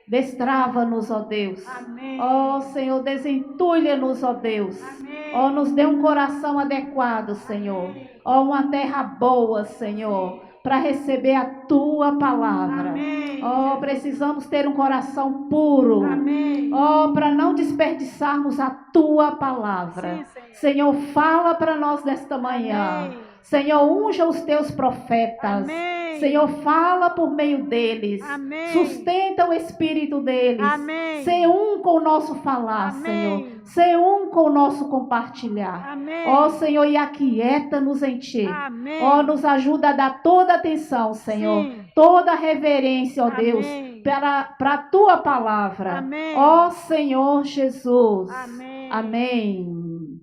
Destrava-nos, ó Deus. Amém. Ó Senhor, desentulha-nos, ó Deus. Amém. Ó, nos dê um coração adequado, Senhor. Ó, uma terra boa, Senhor, para receber a tua palavra. Amém. Ó, precisamos ter um coração puro. Amém. Ó, para não desperdiçarmos a tua palavra. Sim, Senhor, fala para nós nesta manhã. Amém. Senhor, unja os teus profetas. Amém. Senhor, fala por meio deles. Amém. Sustenta o espírito deles. Amém. Ser um com o nosso falar, Amém. Senhor. Ser um com o nosso compartilhar. Amém. Ó, Senhor, e aquieta-nos em Ti. Amém. Ó, nos ajuda a dar toda atenção, Senhor. Sim. Toda reverência, ó Amém. Deus, para a Tua palavra. Amém. Ó, Senhor Jesus. Amém. Amém.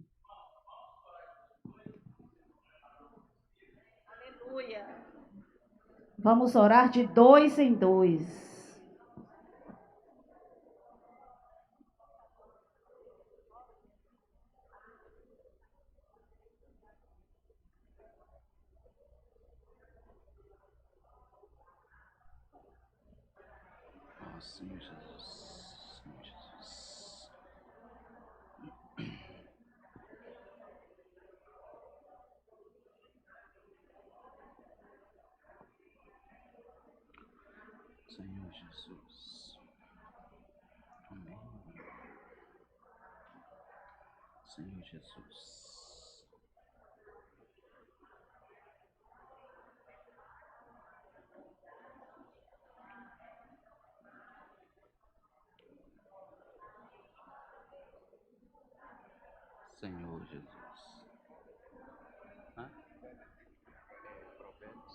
Aleluia. Vamos orar de 2 em 2. Senhor Jesus, Senhor Jesus. Senhor Jesus. Amém. Senhor Jesus. Senhor Jesus. Hã? Provérbios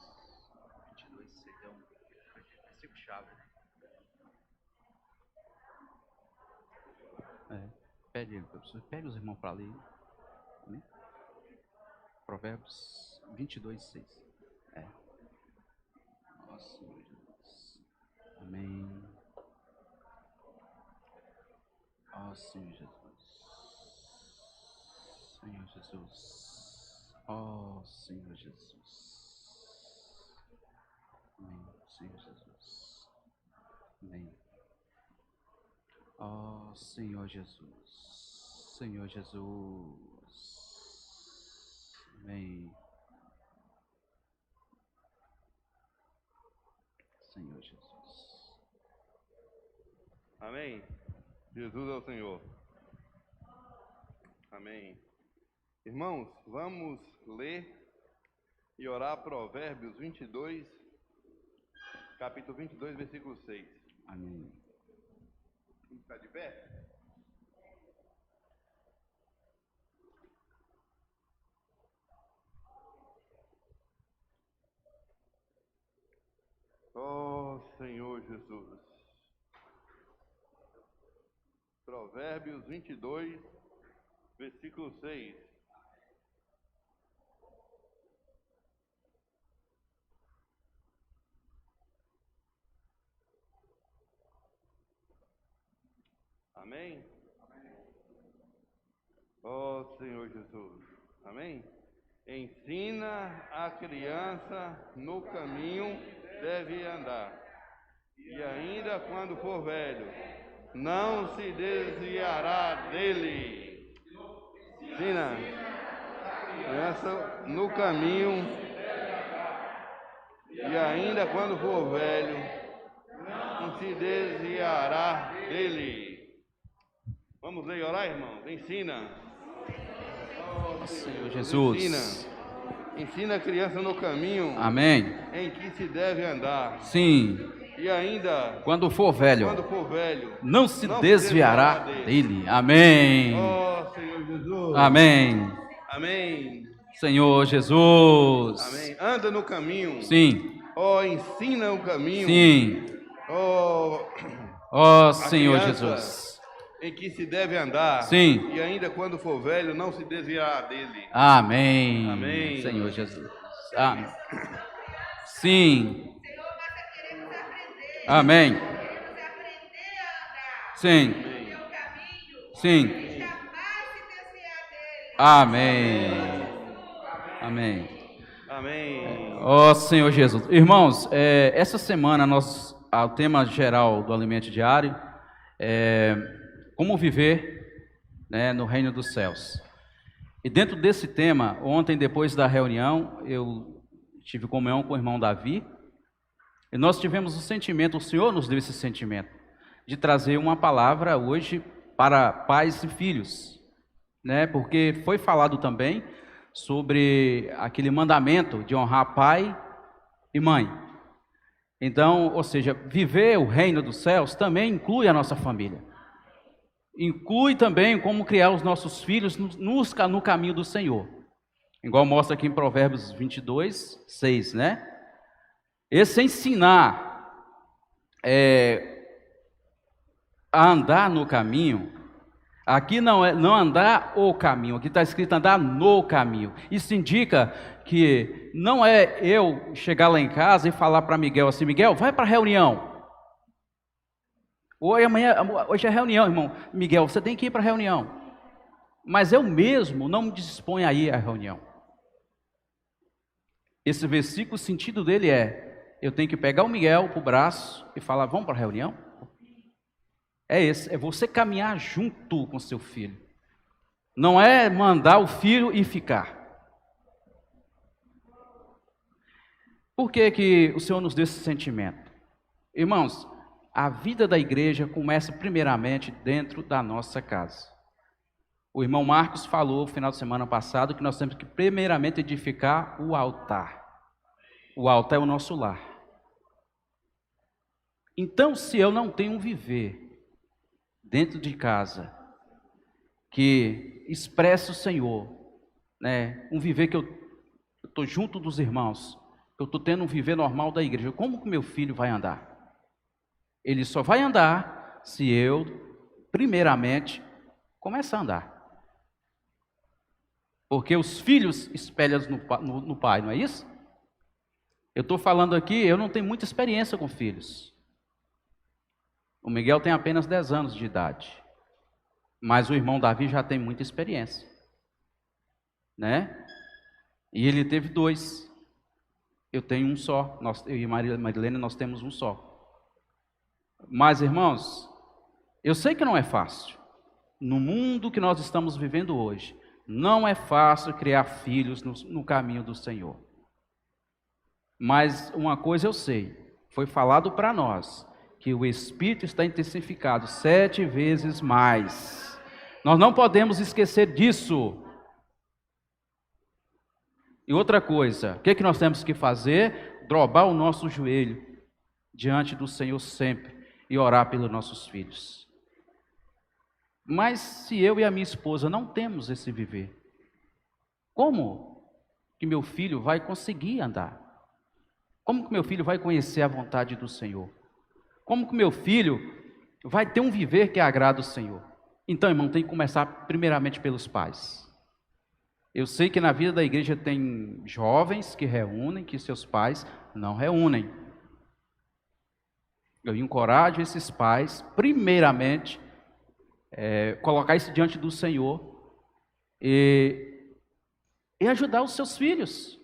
22, 6 é um versículo-chave. Pede os irmãos para ler. Né? Provérbios 22, 6. Nossa, Senhor Jesus. Amém. Ó Senhor Jesus. Senhor Jesus. Ó Senhor Jesus. Amém. Senhor Jesus. Amém. Ó Senhor Jesus. Senhor Jesus. Amém. Senhor Jesus. Amém. Jesus é o Senhor. Amém. Irmãos, vamos ler e orar Provérbios 22, capítulo 22, versículo 6. Amém. Vamos ficar de pé? Oh, Senhor Jesus. Provérbios 22, versículo 6. Amém? Oh, Senhor Jesus. Amém? Ensina a criança no caminho deve andar, e ainda quando for velho, não se desviará dele. Ensina a criança no caminho, e ainda quando for velho, não se desviará dele. Vamos ler e orar, irmãos? Ensina. Ó Senhor Jesus. Ensina a criança no caminho. Amém. Em que se deve andar. Sim. E ainda, quando for velho, não se desviará dele. Amém. Ó Senhor Jesus. Amém. Amém. Senhor Jesus. Amém. Anda no caminho. Sim. Ó, ensina o caminho. Sim. Ó Senhor Jesus. Em que se deve andar. Sim. E ainda quando for velho, não se desviará dele. Amém. Amém. Senhor Jesus. Amém. Sim. Amém. Sim. Sim. Amém. Amém. Amém. Ó Senhor Jesus. Irmãos, essa semana nós ao tema geral do alimento diário, como viver, né, no reino dos céus. E dentro desse tema, ontem, depois da reunião, eu tive comunhão com o irmão Davi, e nós tivemos o sentimento, o Senhor nos deu esse sentimento, de trazer uma palavra hoje para pais e filhos, né? Porque foi falado também sobre aquele mandamento de honrar pai e mãe. Então, ou seja, viver o reino dos céus também inclui a nossa família. Inclui também como criar os nossos filhos no caminho do Senhor. Igual mostra aqui em Provérbios 22, 6, né? Esse ensinar a andar no caminho, aqui não é não andar o caminho, aqui está escrito andar no caminho. Isso indica que não é eu chegar lá em casa e falar para Miguel assim: Miguel, vai para a reunião. Hoje é reunião, irmão. Miguel, você tem que ir para a reunião. Mas eu mesmo não me disponho a ir à reunião. Esse versículo, o sentido dele eu tenho que pegar o Miguel para o braço e falar: vamos para a reunião? É você caminhar junto com seu filho. Não é mandar o filho e ficar. Por que que o Senhor nos deu esse sentimento? Irmãos, a vida da igreja começa primeiramente dentro da nossa casa. O irmão Marcos falou no final de semana passado que nós temos que primeiramente edificar o altar. O altar é o nosso lar. Então, se eu não tenho um viver dentro de casa que expressa o Senhor, né? Um viver que eu estou junto dos irmãos, eu estou tendo um viver normal da igreja, como que meu filho vai andar? Ele só vai andar se eu, primeiramente, começar a andar. Porque os filhos espelham no pai, não é isso? Eu estou falando aqui, eu não tenho muita experiência com filhos. O Miguel tem apenas 10 anos de idade. Mas o irmão Davi já tem muita experiência, né? E ele teve 2. Eu tenho um só. Eu e Marilene, nós temos um só. Mas, irmãos, eu sei que não é fácil. No mundo que nós estamos vivendo hoje, não é fácil criar filhos no caminho do Senhor. Mas uma coisa eu sei, foi falado para nós, que o Espírito está intensificado 7 vezes mais. Nós não podemos esquecer disso. E outra coisa, o que nós temos que fazer? Dobrar o nosso joelho diante do Senhor sempre e orar pelos nossos filhos. Mas se eu e a minha esposa não temos esse viver, como que meu filho vai conseguir andar? Como que meu filho vai conhecer a vontade do Senhor? Como que meu filho vai ter um viver que agrada o Senhor? Então, irmão, tem que começar primeiramente pelos pais. Eu sei que na vida da igreja tem jovens que reúnem, que seus pais não reúnem. Eu encorajo esses pais, primeiramente, colocar isso diante do Senhor e ajudar os seus filhos.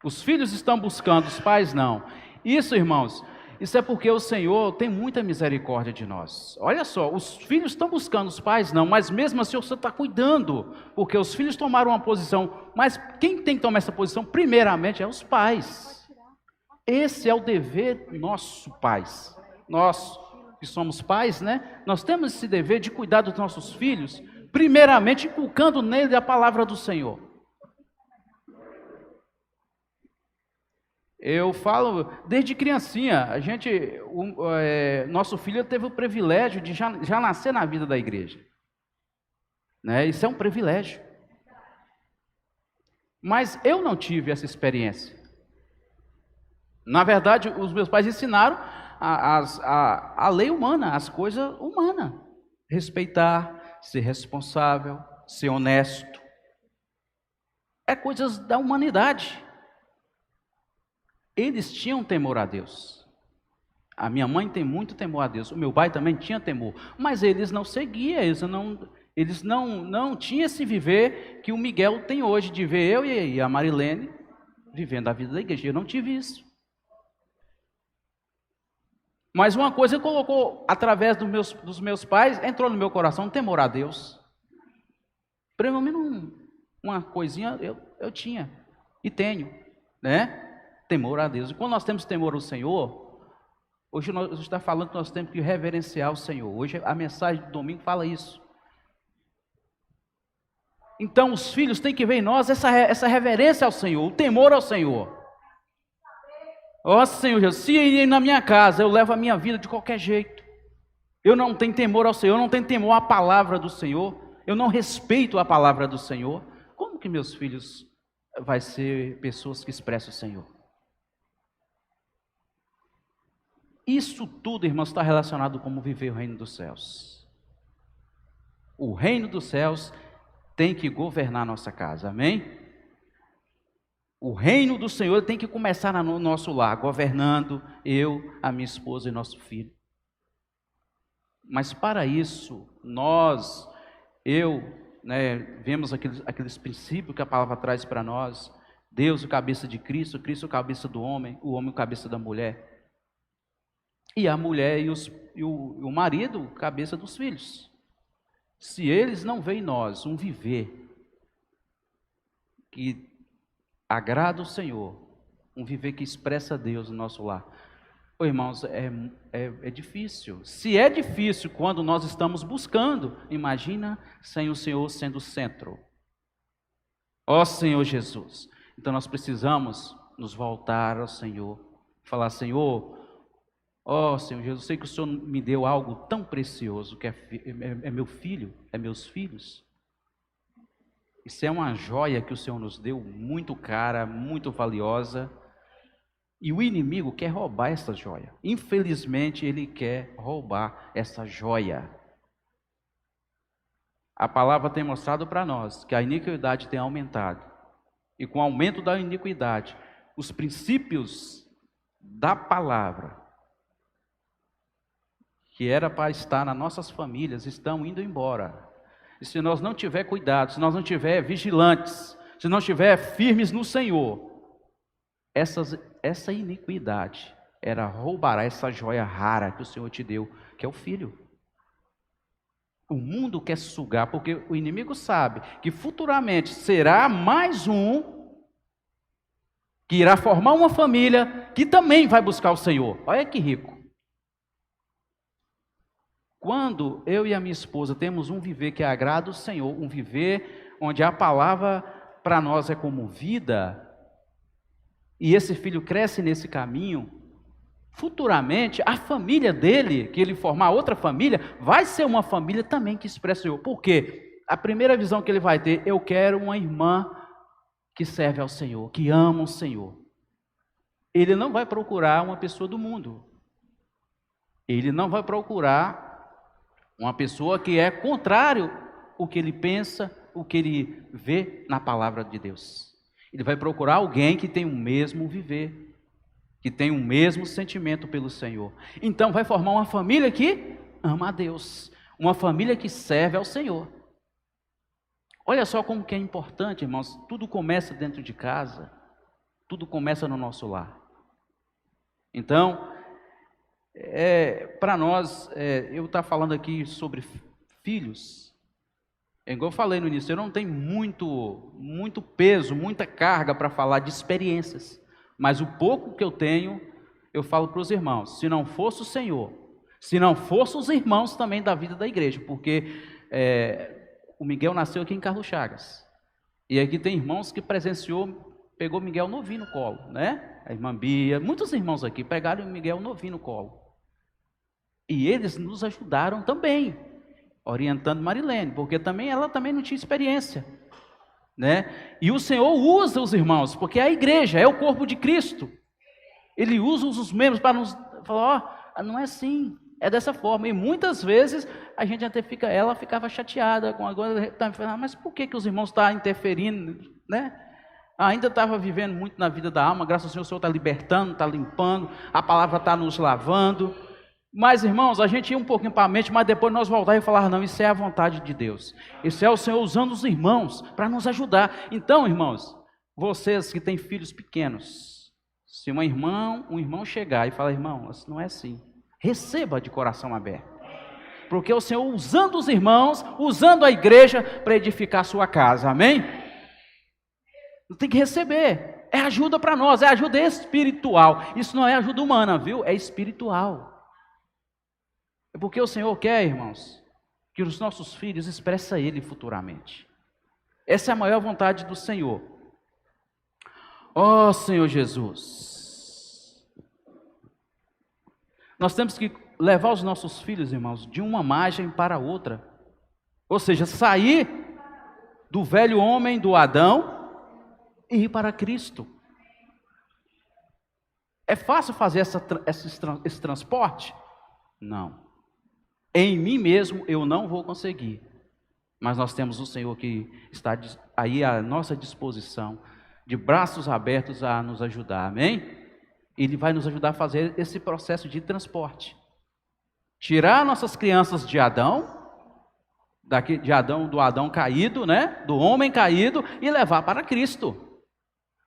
Os filhos estão buscando, os pais não. Isso, irmãos, isso é porque o Senhor tem muita misericórdia de nós. Olha só, os filhos estão buscando, os pais não, mas mesmo assim o Senhor está cuidando, porque os filhos tomaram uma posição, mas quem tem que tomar essa posição, primeiramente, é os pais. Esse é o dever nosso, pais. Nós que somos pais, né? Nós temos esse dever de cuidar dos nossos filhos, primeiramente inculcando nele a palavra do Senhor. Eu falo, desde criancinha, nosso filho teve o privilégio de já nascer na vida da igreja. Né? Isso é um privilégio. Mas eu não tive essa experiência. Na verdade, os meus pais ensinaram a lei humana, as coisas humanas. Respeitar, ser responsável, ser honesto. É coisas da humanidade. Eles tinham temor a Deus. A minha mãe tem muito temor a Deus. O meu pai também tinha temor. Mas eles não seguiam, eles não tinham esse viver que o Miguel tem hoje, de ver eu e a Marilene vivendo a vida da igreja. Eu não tive isso. Mas uma coisa colocou, através dos meus pais, entrou no meu coração, temor a Deus. Pelo menos uma coisinha eu tinha e tenho, né? Temor a Deus. E quando nós temos temor ao Senhor, hoje nós está falando que nós temos que reverenciar o Senhor. Hoje a mensagem do domingo fala isso. Então os filhos têm que ver em nós essa reverência ao Senhor, o temor ao Senhor. Ó Senhor Jesus, se na minha casa eu levo a minha vida de qualquer jeito, eu não tenho temor ao Senhor, eu não tenho temor à palavra do Senhor, eu não respeito a palavra do Senhor, como que meus filhos vai ser pessoas que expressam o Senhor? Isso tudo, irmãos, está relacionado com como viver o reino dos céus. O reino dos céus tem que governar a nossa casa, amém? O reino do Senhor tem que começar no nosso lar, governando eu, a minha esposa e nosso filho. Mas para isso, vemos aqueles princípios que a palavra traz para nós. Deus, o cabeça de Cristo, Cristo, o cabeça do homem, o homem, o cabeça da mulher. E a mulher e o marido, o cabeça dos filhos. Se eles não veem em nós um viver que agrada o Senhor, um viver que expressa Deus no nosso lar, irmãos, é difícil. Se é difícil quando nós estamos buscando, imagina sem o Senhor sendo o centro. Ó Senhor Jesus. Então nós precisamos nos voltar ao Senhor, falar: Senhor, ó Senhor Jesus, eu sei que o Senhor me deu algo tão precioso, que é meu filho, é meus filhos. Isso é uma joia que o Senhor nos deu, muito cara, muito valiosa. E o inimigo quer roubar essa joia. Infelizmente, ele quer roubar essa joia. A palavra tem mostrado para nós que a iniquidade tem aumentado. E com o aumento da iniquidade, os princípios da palavra, que era para estar nas nossas famílias, estão indo embora. E se nós não tiver cuidado, se nós não tiver vigilantes, se não tiver firmes no Senhor, essa iniquidade roubará essa joia rara que o Senhor te deu, que é o filho. O mundo quer sugar, porque o inimigo sabe que futuramente será mais um que irá formar uma família que também vai buscar o Senhor. Olha que rico. Quando eu e a minha esposa temos um viver que agrada o Senhor, um viver onde a palavra para nós é como vida, e esse filho cresce nesse caminho, futuramente a família dele, que ele formar outra família, vai ser uma família também que expressa o Senhor. Por quê? A primeira visão que ele vai ter: eu quero uma irmã que serve ao Senhor, que ama o Senhor. Ele não vai procurar uma pessoa do mundo. Ele não vai procurar uma pessoa que é contrário ao que ele pensa, o que ele vê na palavra de Deus. Ele vai procurar alguém que tem o mesmo viver, que tem o mesmo sentimento pelo Senhor. Então vai formar uma família que ama a Deus, uma família que serve ao Senhor. Olha só como que é importante, irmãos, tudo começa dentro de casa, tudo começa no nosso lar. Então, para nós, eu estou falando aqui sobre filhos, igual eu falei no início, eu não tenho muito peso, muita carga para falar de experiências, mas o pouco que eu tenho, eu falo para os irmãos: se não fosse o Senhor, se não fossem os irmãos também da vida da igreja, porque o Miguel nasceu aqui em Carlos Chagas, e aqui tem irmãos que pegou Miguel novinho no colo, né? A irmã Bia, muitos irmãos aqui pegaram o Miguel novinho no colo. E eles nos ajudaram também, orientando Marilene, porque ela também não tinha experiência, né? E o Senhor usa os irmãos, porque a igreja é o corpo de Cristo. Ele usa os membros para nos falar: não é assim, é dessa forma. E muitas vezes a gente até ela ficava chateada com agora, mas por que os irmãos estão interferindo, né? Ainda estava vivendo muito na vida da alma, graças ao Senhor, o Senhor está libertando, está limpando, a palavra está nos lavando. Mas, irmãos, a gente ia um pouquinho para a mente, mas depois nós voltar e falar: não, isso é a vontade de Deus. Isso é o Senhor usando os irmãos para nos ajudar. Então, irmãos, vocês que têm filhos pequenos, se um irmão chegar e falar: irmão, não é assim, Receba de coração aberto. Porque o Senhor usando os irmãos, usando a igreja para edificar a sua casa, amém? Tem que receber, é ajuda para nós, é ajuda espiritual. Isso não é ajuda humana, viu? É espiritual. É porque o Senhor quer, irmãos, que os nossos filhos expressem Ele futuramente. Essa é a maior vontade do Senhor. Ó Senhor Jesus, nós temos que levar os nossos filhos, irmãos, de uma margem para outra. Ou seja, sair do velho homem, do Adão, e ir para Cristo. É fácil fazer esse transporte? Não. Em mim mesmo eu não vou conseguir. Mas nós temos o Senhor que está aí à nossa disposição, de braços abertos a nos ajudar, amém? Ele vai nos ajudar a fazer esse processo de transporte. Tirar nossas crianças de Adão, do Adão caído, né? Do homem caído, e levar para Cristo.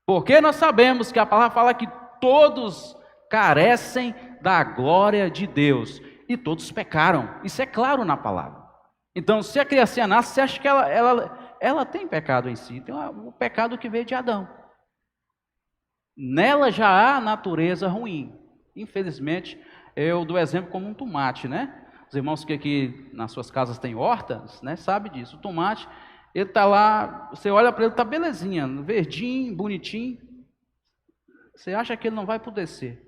Porque nós sabemos que a palavra fala que todos carecem da glória de Deus. E todos pecaram. Isso é claro na palavra. Então, se a criancinha nasce, você acha que ela tem pecado em si. Tem o pecado que veio de Adão. Nela já há natureza ruim. Infelizmente, eu dou exemplo como um tomate, né? Os irmãos que aqui nas suas casas têm hortas, né? Sabem disso. O tomate, ele está lá, você olha para ele, está belezinha, verdinho, bonitinho. Você acha que ele não vai apodrecer.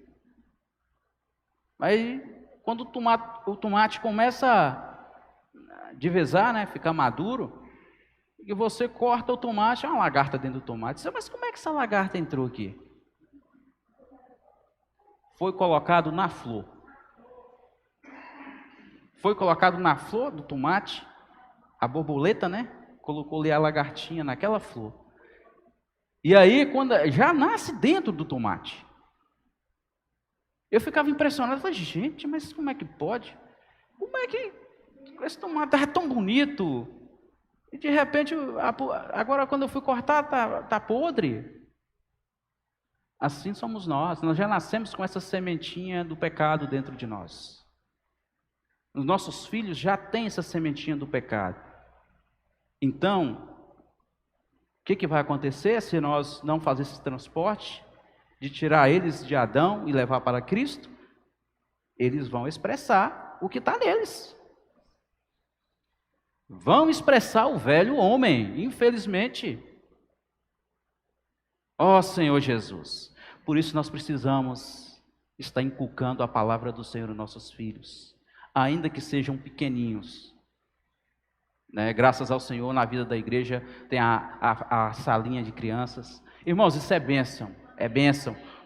Aí, quando o tomate começa a divezar, né? Ficar maduro, e você corta o tomate, há uma lagarta dentro do tomate. Mas como é que essa lagarta entrou aqui? Foi colocado na flor. Foi colocado na flor do tomate, a borboleta, né? Colocou-lhe a lagartinha naquela flor. E aí, quando já nasce dentro do tomate. Eu ficava impressionado, falei, gente, mas como é que pode? Como é que esse tomate estava tão bonito? E de repente, agora quando eu fui cortar, tá podre. Assim somos nós já nascemos com essa sementinha do pecado dentro de nós. Os nossos filhos já têm essa sementinha do pecado. Então, o que vai acontecer se nós não fazermos esse transporte? De tirar eles de Adão e levar para Cristo? Eles vão expressar o que está neles. Vão expressar o velho homem, infelizmente. Ó Senhor Jesus, por isso nós precisamos estar inculcando a palavra do Senhor nos nossos filhos, ainda que sejam pequeninhos. Né? Graças ao Senhor, na vida da igreja tem a salinha de crianças. Irmãos, isso é bênção,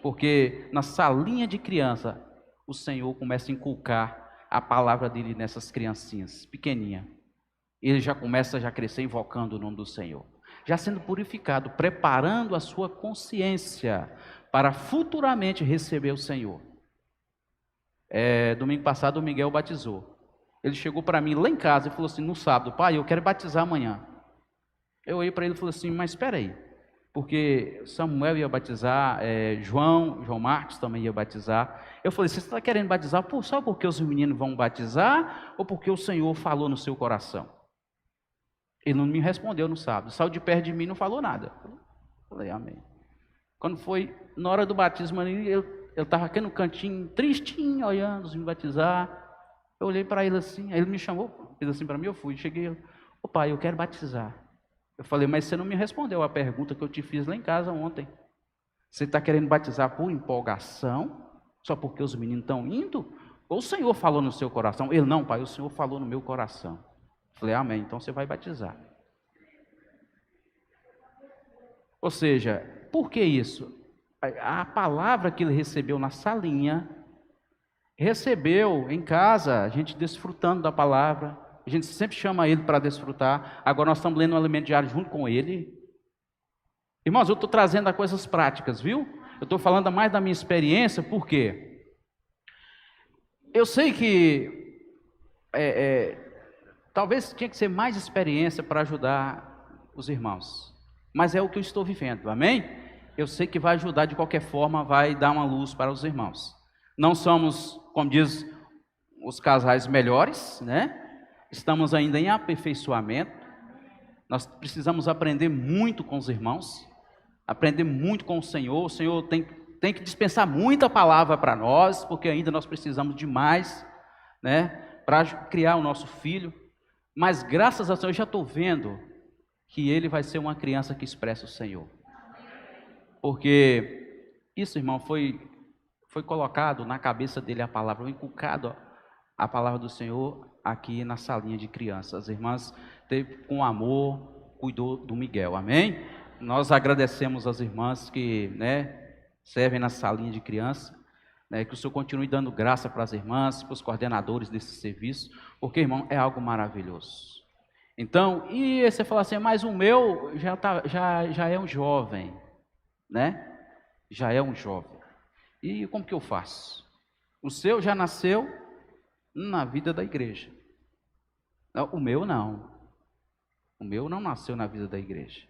porque na salinha de criança, o Senhor começa a inculcar a palavra dele nessas criancinhas, pequenininha. Ele já começa a crescer invocando o nome do Senhor, já sendo purificado, preparando a sua consciência para futuramente receber o Senhor. Domingo passado o Miguel batizou. Ele chegou para mim lá em casa e falou assim, no sábado, pai, eu quero batizar amanhã. Eu olhei para ele e falei assim, mas espera aí, porque Samuel ia batizar, João Marcos também ia batizar. Eu falei, você está querendo batizar só porque os meninos vão batizar ou porque o Senhor falou no seu coração? Ele não me respondeu no sábado, saiu de perto de mim e não falou nada. Eu falei, amém. Quando foi na hora do batismo, eu estava aqui no cantinho, tristinho, olhando os meninos batizar. Eu olhei para ele assim, aí ele me chamou, fez assim para mim, eu fui, cheguei, pai, eu quero batizar. Eu falei, mas você não me respondeu a pergunta que eu te fiz lá em casa ontem. Você está querendo batizar por empolgação, só porque os meninos estão indo? Ou o Senhor falou no seu coração? Ele, não, pai, o Senhor falou no meu coração. Eu falei, amém, então você vai batizar. Ou seja, por que isso? A palavra que ele recebeu na salinha, recebeu em casa, a gente desfrutando da palavra, a gente sempre chama ele para desfrutar, agora nós estamos lendo um alimento diário junto com ele. Irmãos, eu estou trazendo as coisas práticas, viu? Eu estou falando mais da minha experiência, por quê? Eu sei que talvez tinha que ser mais experiência para ajudar os irmãos, mas é o que eu estou vivendo, amém? Eu sei que vai ajudar de qualquer forma, vai dar uma luz para os irmãos. Não somos, como diz os casais melhores, né? Estamos ainda em aperfeiçoamento. Nós precisamos aprender muito com os irmãos, aprender muito com o Senhor. O Senhor tem que dispensar muita palavra para nós, porque ainda nós precisamos de mais, né? Para criar o nosso filho. Mas graças a Deus eu já estou vendo que ele vai ser uma criança que expressa o Senhor. Porque isso, irmão, foi colocado na cabeça dele a palavra, foi inculcado a palavra do Senhor aqui na salinha de crianças. As irmãs teve com amor, cuidou do Miguel, amém? Nós agradecemos as irmãs que, né, servem na salinha de criança, né, que o Senhor continue dando graça para as irmãs, para os coordenadores desse serviço, porque, irmão, é algo maravilhoso. Então, e você fala assim, mas o meu já é um jovem, né? Já é um jovem. E como que eu faço? O seu já nasceu na vida da igreja. O meu não. O meu não nasceu na vida da igreja.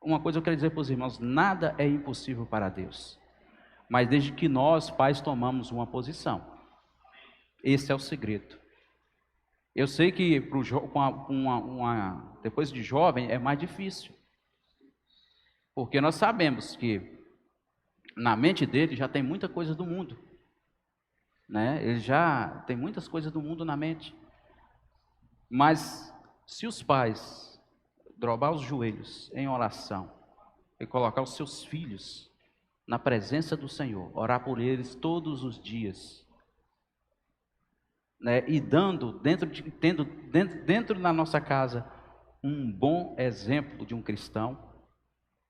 Uma coisa eu quero dizer para os irmãos, nada é impossível para Deus. Mas desde que nós, pais, tomamos uma posição. Esse é o segredo. Eu sei que depois de jovem é mais difícil. Porque nós sabemos que na mente dele já tem muita coisa do mundo. Né? Ele já tem muitas coisas do mundo na mente. Mas se os pais dobrar os joelhos em oração e colocar os seus filhos na presença do Senhor, orar por eles todos os dias, né? E tendo dentro da nossa casa um bom exemplo de um cristão,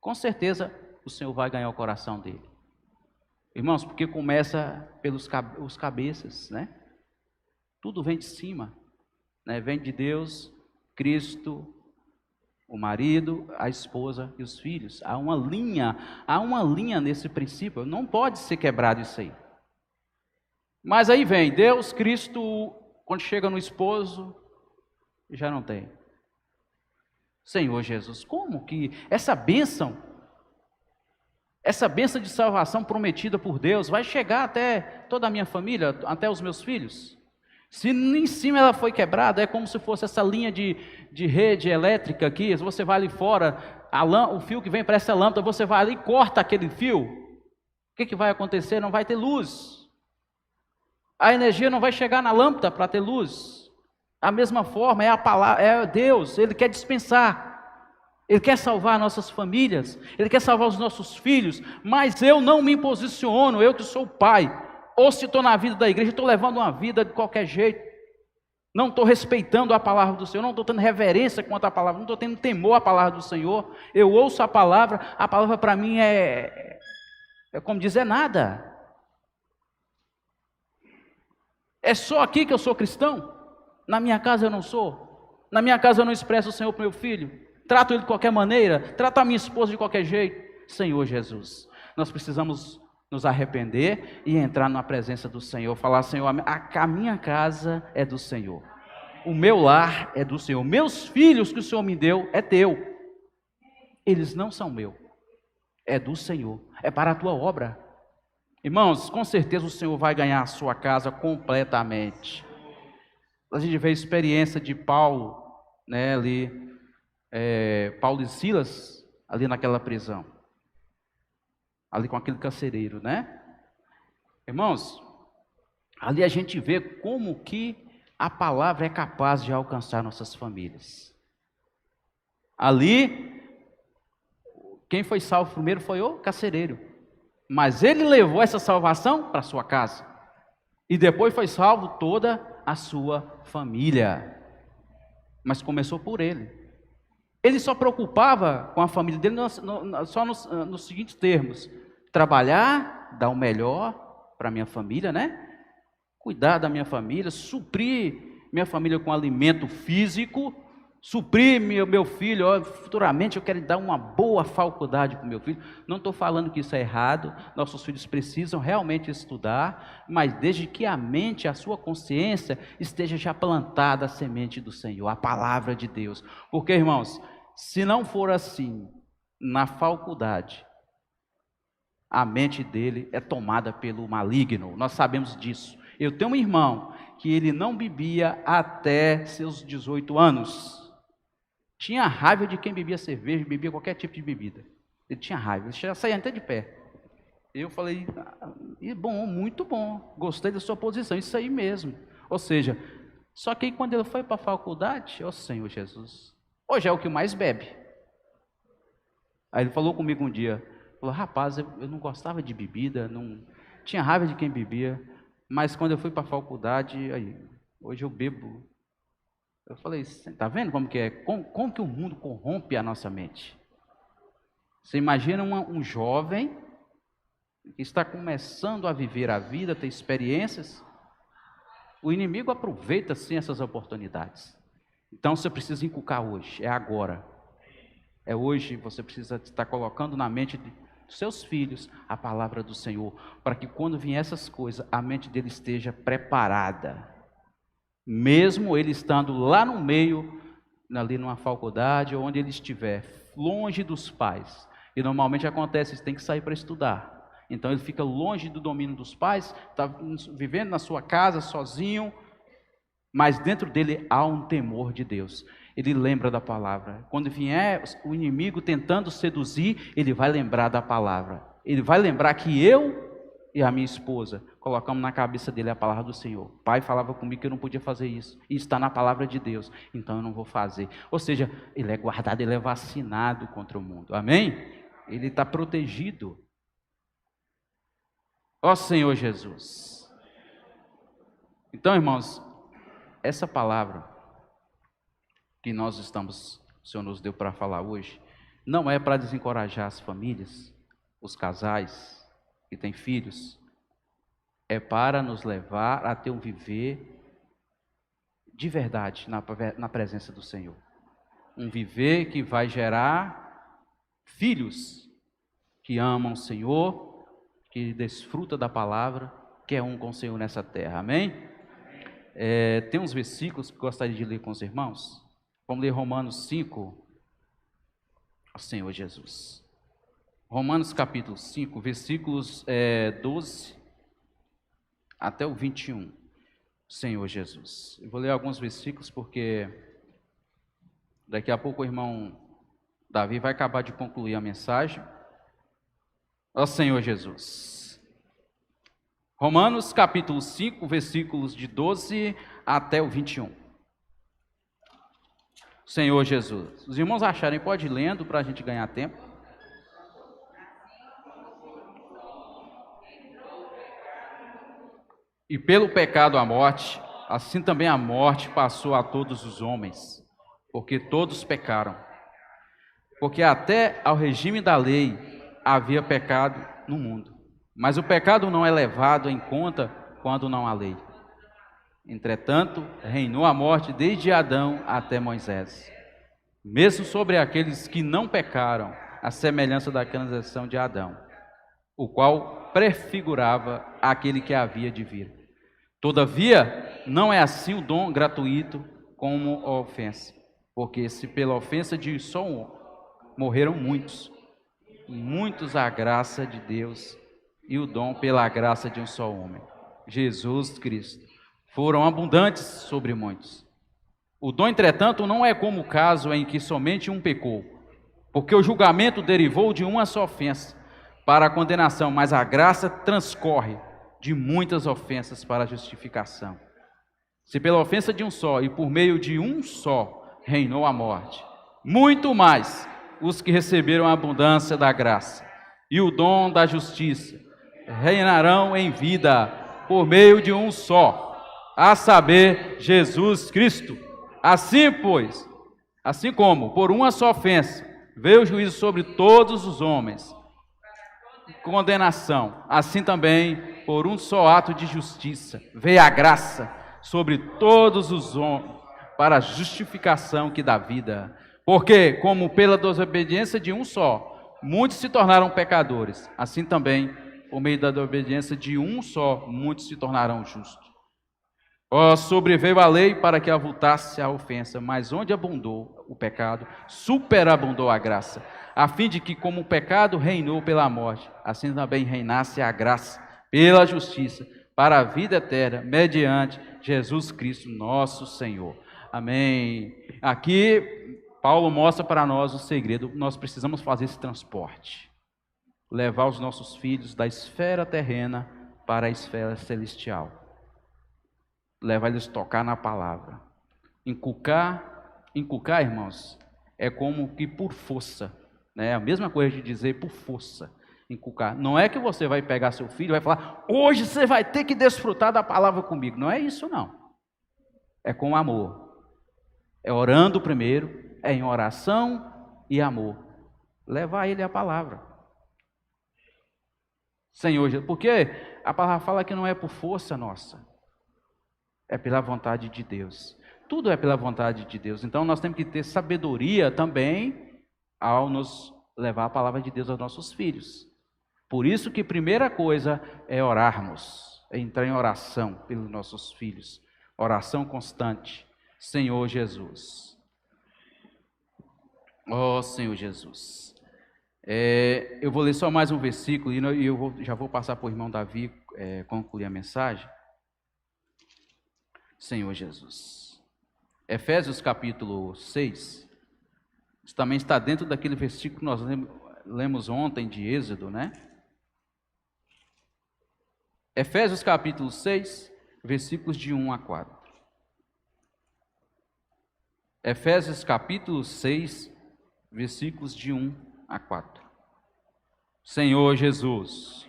com certeza o Senhor vai ganhar o coração dele. Irmãos, porque começa pelos os cabeças, né? Tudo vem de cima, né? Vem de Deus, Cristo, o marido, a esposa e os filhos. Há uma linha nesse princípio, não pode ser quebrado isso aí. Mas aí vem Deus, Cristo, quando chega no esposo, já não tem. Senhor Jesus, como que essa bênção de salvação prometida por Deus vai chegar até toda a minha família, até os meus filhos? Se em cima ela foi quebrada, é como se fosse essa linha de rede elétrica aqui. Se você vai ali fora, o fio que vem para essa lâmpada, você vai ali e corta aquele fio. O que vai acontecer? Não vai ter luz. A energia não vai chegar na lâmpada para ter luz. A mesma forma, é a palavra, é Deus, Ele quer dispensar. Ele quer salvar nossas famílias, Ele quer salvar os nossos filhos, mas eu não me posiciono, eu que sou pai, ou se estou na vida da igreja, estou levando uma vida de qualquer jeito, não estou respeitando a palavra do Senhor, não estou tendo reverência quanto à palavra, não estou tendo temor à palavra do Senhor, eu ouço a palavra para mim é como dizer nada. É só aqui que eu sou cristão? Na minha casa eu não sou? Na minha casa eu não expresso o Senhor para o meu filho? Trato ele de qualquer maneira? Trato a minha esposa de qualquer jeito? Senhor Jesus, nós precisamos nos arrepender e entrar na presença do Senhor. Falar, Senhor, a minha casa é do Senhor. O meu lar é do Senhor. Meus filhos que o Senhor me deu é teu. Eles não são meus. É do Senhor. É para a tua obra. Irmãos, com certeza o Senhor vai ganhar a sua casa completamente. A gente vê a experiência de Paulo, né, ali, Paulo e Silas, ali naquela prisão, ali com aquele carcereiro, né? Irmãos, ali a gente vê como que a palavra é capaz de alcançar nossas famílias. Ali, quem foi salvo primeiro foi o carcereiro. Mas ele levou essa salvação para sua casa. E depois foi salvo toda a sua família. Mas começou por ele. Ele só preocupava com a família dele só nos seguintes termos: trabalhar, dar o melhor para a minha família, né? Cuidar da minha família, suprir minha família com alimento físico, suprir meu filho, futuramente eu quero dar uma boa faculdade para o meu filho. Não estou falando que isso é errado, nossos filhos precisam realmente estudar, mas desde que a mente, a sua consciência esteja já plantada a semente do Senhor, a palavra de Deus. Porque, irmãos, se não for assim, na faculdade, a mente dele é tomada pelo maligno, nós sabemos disso. Eu tenho um irmão que ele não bebia até seus 18 anos. Tinha raiva de quem bebia cerveja, bebia qualquer tipo de bebida. Ele tinha raiva, ele já saía até de pé. Eu falei, bom, muito bom, gostei da sua posição, isso aí mesmo. Ou seja, só que aí quando ele foi para a faculdade, ó Senhor Jesus, hoje é o que mais bebe. Aí ele falou comigo um dia, falou, rapaz, eu não gostava de bebida, não tinha raiva de quem bebia, mas quando eu fui para a faculdade, aí, hoje eu bebo. Eu falei, está vendo como que é? Como que o mundo corrompe a nossa mente? Você imagina um jovem que está começando a viver a vida, ter experiências, o inimigo aproveita sim essas oportunidades. Então você precisa inculcar hoje, é agora. É hoje, você precisa estar colocando na mente dos seus filhos a palavra do Senhor, para que quando vier essas coisas, a mente dele esteja preparada. Mesmo ele estando lá no meio, ali numa faculdade, ou onde ele estiver, longe dos pais. E normalmente acontece, ele tem que sair para estudar. Então ele fica longe do domínio dos pais, está vivendo na sua casa sozinho, mas dentro dele há um temor de Deus. Ele lembra da palavra. Quando vier o inimigo tentando seduzir, ele vai lembrar da palavra. Ele vai lembrar que eu e a minha esposa colocamos na cabeça dele a palavra do Senhor. O pai falava comigo que eu não podia fazer isso. E está na palavra de Deus. Então eu não vou fazer. Ou seja, ele é guardado, ele é vacinado contra o mundo. Amém? Ele está protegido. Ó Senhor Jesus. Então, irmãos, essa palavra que o Senhor nos deu para falar hoje, não é para desencorajar as famílias, os casais que têm filhos, é para nos levar a ter um viver de verdade na presença do Senhor. Um viver que vai gerar filhos que amam o Senhor, que desfrutam da palavra, que é um com o Senhor nessa terra. Amém? Tem uns versículos que eu gostaria de ler com os irmãos. Vamos ler Romanos 5. Ó Senhor Jesus. Romanos capítulo 5, versículos 12 até o 21. Senhor Jesus. Eu vou ler alguns versículos porque daqui a pouco o irmão Davi vai acabar de concluir a mensagem. Ó Senhor Jesus. Romanos capítulo 5, versículos de 12 até o 21. Senhor Jesus. Os irmãos acharem, pode ir lendo para a gente ganhar tempo. E pelo pecado a morte, assim também a morte passou a todos os homens, porque todos pecaram. Porque até ao regime da lei havia pecado no mundo. Mas o pecado não é levado em conta quando não há lei. Entretanto, reinou a morte desde Adão até Moisés, mesmo sobre aqueles que não pecaram, à semelhança da canonização de Adão, o qual prefigurava aquele que havia de vir. Todavia, não é assim o dom gratuito como a ofensa, porque se pela ofensa de só um morreram muitos a graça de Deus e o dom pela graça de um só homem, Jesus Cristo, foram abundantes sobre muitos. O dom, entretanto, não é como o caso em que somente um pecou, porque o julgamento derivou de uma só ofensa para a condenação, mas a graça transcorre de muitas ofensas para a justificação. Se pela ofensa de um só e por meio de um só reinou a morte, muito mais os que receberam a abundância da graça e o dom da justiça reinarão em vida por meio de um só, a saber, Jesus Cristo. Assim, pois, assim como por uma só ofensa veio o juízo sobre todos os homens, condenação, assim também por um só ato de justiça veio a graça sobre todos os homens para a justificação que dá vida. Porque, como pela desobediência de um só, muitos se tornaram pecadores, assim também, por meio da obediência de um só, muitos se tornarão justos. Sobreveio a lei para que avultasse a ofensa, mas onde abundou o pecado, superabundou a graça, a fim de que, como o pecado reinou pela morte, assim também reinasse a graça pela justiça, para a vida eterna, mediante Jesus Cristo, nosso Senhor. Amém. Aqui, Paulo mostra para nós o segredo. Nós precisamos fazer esse transporte. Levar os nossos filhos da esfera terrena para a esfera celestial. Levar eles a tocar na palavra. Inculcar, irmãos, é como que por força. É a mesma coisa de dizer por força. Inculcar. Não é que você vai pegar seu filho e vai falar, hoje você vai ter que desfrutar da palavra comigo. Não é isso, não. É com amor. É orando primeiro, é em oração e amor. Levar ele a palavra. Senhor Jesus, porque a palavra fala que não é por força nossa, é pela vontade de Deus. Tudo é pela vontade de Deus. Então nós temos que ter sabedoria também ao nos levar a palavra de Deus aos nossos filhos. Por isso que a primeira coisa é orarmos, é entrar em oração pelos nossos filhos. Oração constante. Senhor Jesus. Ó Senhor Jesus. Eu vou ler só mais um versículo e já vou passar para o irmão Davi concluir a mensagem. Senhor Jesus. Efésios capítulo 6. Isso também está dentro daquele versículo que nós lemos ontem de Êxodo, né? Efésios capítulo 6, versículos de 1 a 4. Efésios capítulo 6, versículos de 1 a 4. Senhor Jesus.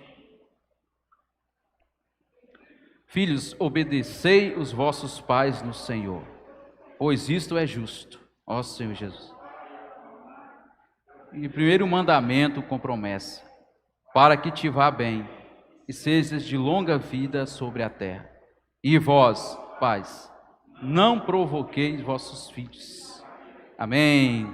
Filhos, obedecei os vossos pais no Senhor, pois isto é justo, ó Senhor Jesus. E primeiro mandamento com promessa, para que te vá bem e sejas de longa vida sobre a terra. E vós, pais, não provoqueis vossos filhos. Amém.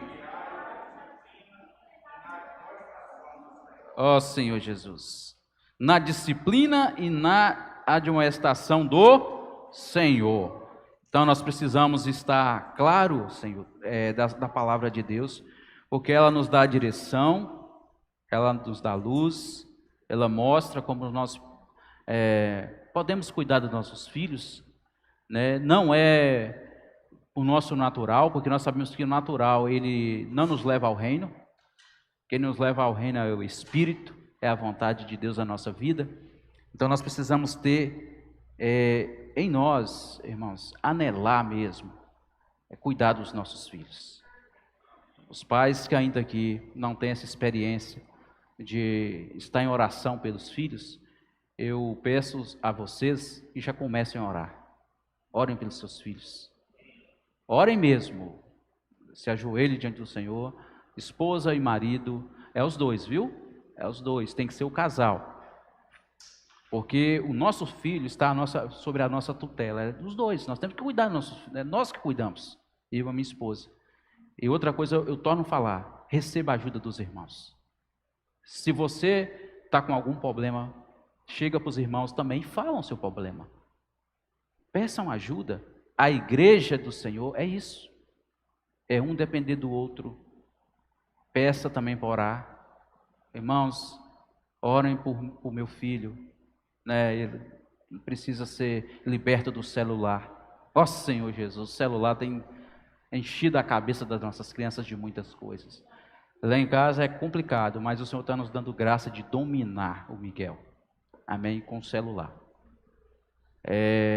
Ó Senhor Jesus, na disciplina e na admoestação do Senhor. Então nós precisamos estar claro, Senhor, da palavra de Deus, porque ela nos dá direção, ela nos dá luz, ela mostra como nós podemos cuidar dos nossos filhos, né? Não é o nosso natural, porque nós sabemos que o natural ele não nos leva ao reino. Quem nos leva ao reino é o Espírito, é a vontade de Deus na nossa vida. Então nós precisamos ter em nós, irmãos, anelar mesmo, cuidar dos nossos filhos. Os pais que ainda aqui não têm essa experiência de estar em oração pelos filhos, eu peço a vocês que já comecem a orar. Orem pelos seus filhos. Orem mesmo. Se ajoelhe diante do Senhor. Esposa e marido, é os dois, viu? É os dois, tem que ser o casal. Porque o nosso filho está sobre a nossa tutela, é dos dois. Nós temos que cuidar dos nossos filhos, é nós que cuidamos, eu e a minha esposa. E outra coisa, eu torno a falar, receba a ajuda dos irmãos. Se você está com algum problema, chega para os irmãos também e falam o seu problema. Peçam ajuda. A igreja do Senhor é isso. É um depender do outro. Peça também para orar. Irmãos, orem por meu filho. Né? Ele precisa ser liberto do celular. Ó Senhor Jesus, o celular tem enchido a cabeça das nossas crianças de muitas coisas. Lá em casa é complicado, mas o Senhor está nos dando graça de dominar o Miguel. Amém? Com o celular.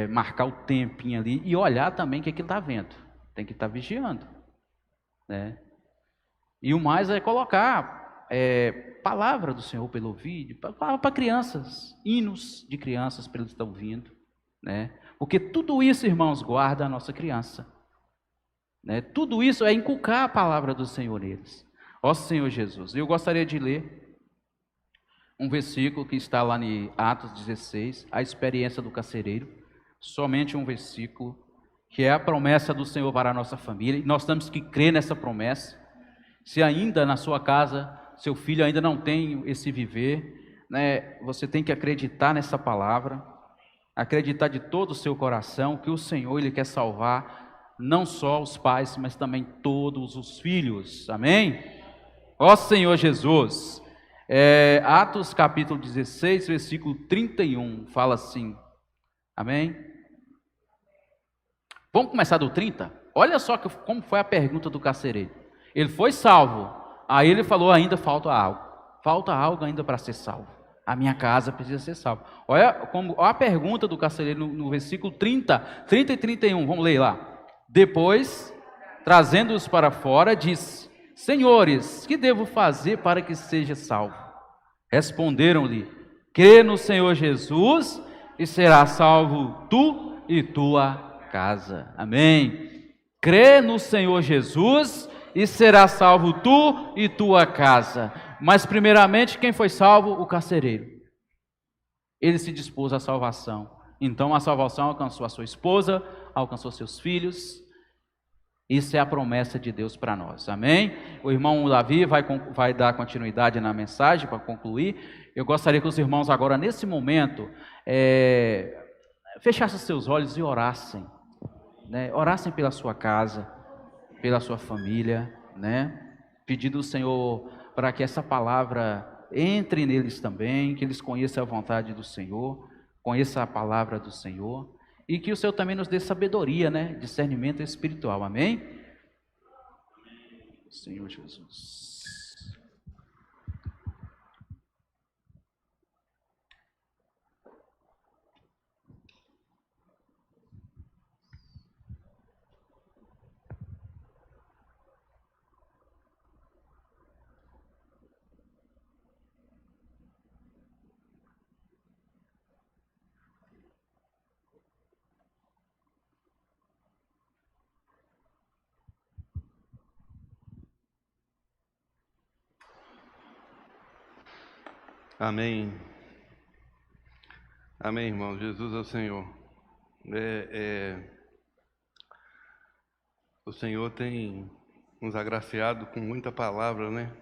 Marcar o tempinho ali e olhar também o que ele está vendo. Tem que estar vigiando. Né? E o mais é colocar palavra do Senhor pelo ouvido, palavra para crianças, hinos de crianças para eles estar ouvindo. Né? Porque tudo isso, irmãos, guarda a nossa criança. Né? Tudo isso é inculcar a palavra do Senhor neles. Ó Senhor Jesus, eu gostaria de ler um versículo que está lá em Atos 16, a experiência do carcereiro, somente um versículo, que é a promessa do Senhor para a nossa família, e nós temos que crer nessa promessa. Se ainda na sua casa, seu filho ainda não tem esse viver, né, você tem que acreditar nessa palavra, acreditar de todo o seu coração que o Senhor Ele quer salvar não só os pais, mas também todos os filhos, amém? Ó Senhor Jesus, Atos capítulo 16, versículo 31, fala assim: Amém? Vamos começar do 30? Olha só como foi a pergunta do carcereiro. Ele foi salvo. Aí ele falou, ainda falta algo. Falta algo ainda para ser salvo. A minha casa precisa ser salva. Olha a pergunta do carcereiro no versículo 30 e 31. Vamos ler lá. Depois, trazendo-os para fora, disse: Senhores, que devo fazer para que seja salvo? Responderam-lhe: crê no Senhor Jesus e será salvo tu e tua casa. Amém. Crê no Senhor Jesus e será salvo tu e tua casa. Mas primeiramente, quem foi salvo? O carcereiro. Ele se dispôs à salvação. Então a salvação alcançou a sua esposa, alcançou seus filhos. Isso é a promessa de Deus para nós. Amém? O irmão Davi vai dar continuidade na mensagem para concluir. Eu gostaria que os irmãos agora, nesse momento, fechassem seus olhos e orassem. Né? Orassem pela sua casa, pela sua família, né? Pedindo ao Senhor para que essa palavra entre neles também, que eles conheçam a vontade do Senhor, conheçam a palavra do Senhor, e que o Senhor também nos dê sabedoria, né? Discernimento espiritual. Amém? Senhor Jesus. Amém. Amém, irmão. Jesus é o Senhor. O Senhor tem nos agraciado com muita palavra, né?